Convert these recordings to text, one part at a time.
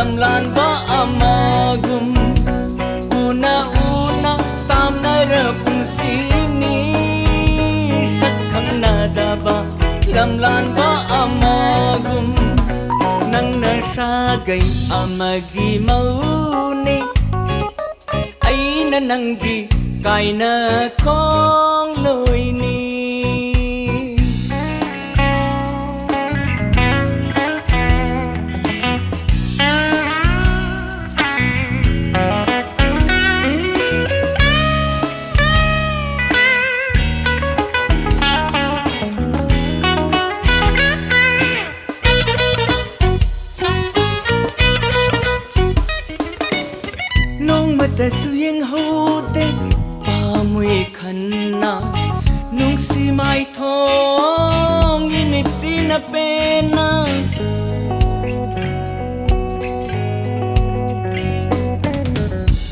lamlan ba amagum una tam na rapun sini shakham nada ba lamlan ba amagum nang nasagay amagi mauni ay nananggi kay na kong loy niแต่สุยังหูเต้ป่ามวยขันนานุ่งสีไม้ทองยิมิดสีนาเป็นนา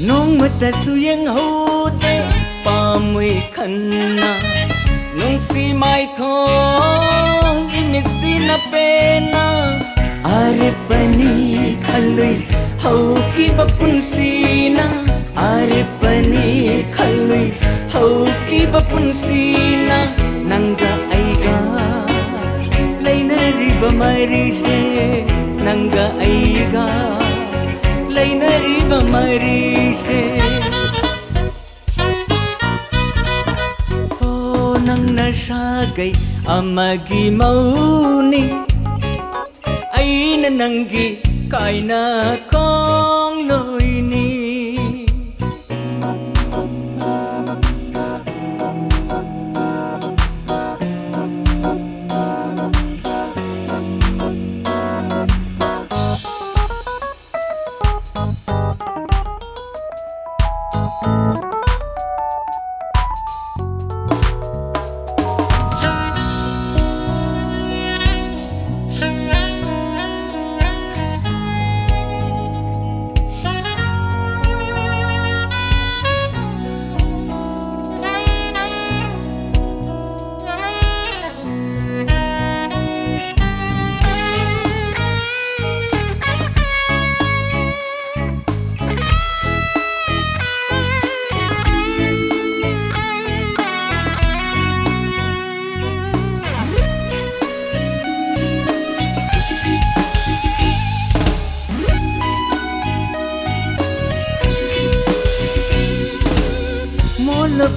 น้องมาแต่สุยังหูเต้ป่ามวยขันนานุ่งสีไม้ทองยิมิดสีนาเป็นนาอาเรปนีขันเลยเฮาคีบปุนสีนาAre pani khalui hau ki bapun sina nanga aiga laina riba mari se nanga aiga laina riba mari se oh nang nasagai amagi mauni aina nangi kaina kong loi ni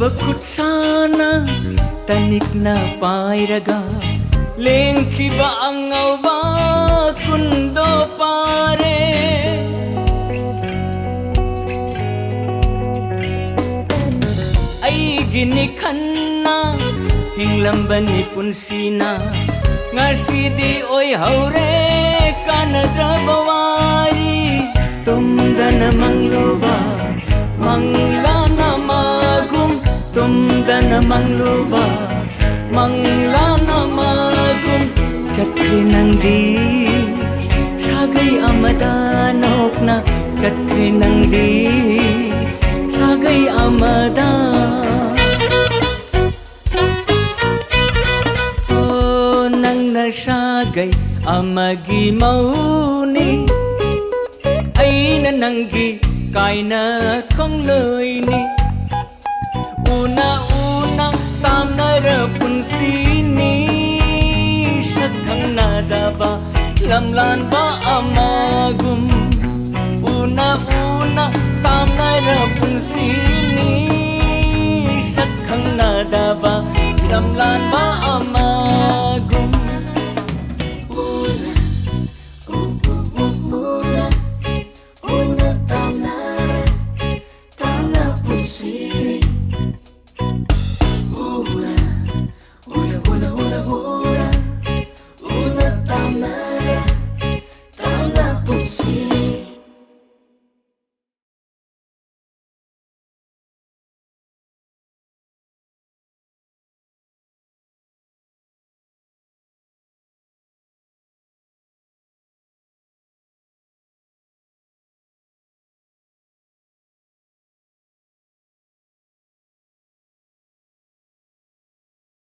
Bakut sana tanik na pairaga lengki ba angaw ba kundo pare ay ginikhanna hinglamban ni punsina ngasidi oy haure kanadra bawari tumdana mangluba manglana magum tumdana mangluba manglana magum chakri nangdi sagai amadanok na chakri nangdi sagai amada oh nang nasagay amagi mauni ay nananggi kay na kong loy ni una tam na rapun sini shakham nada ba lamlan ba amagum una tam na rapun sini shakham nada ba lamlan ba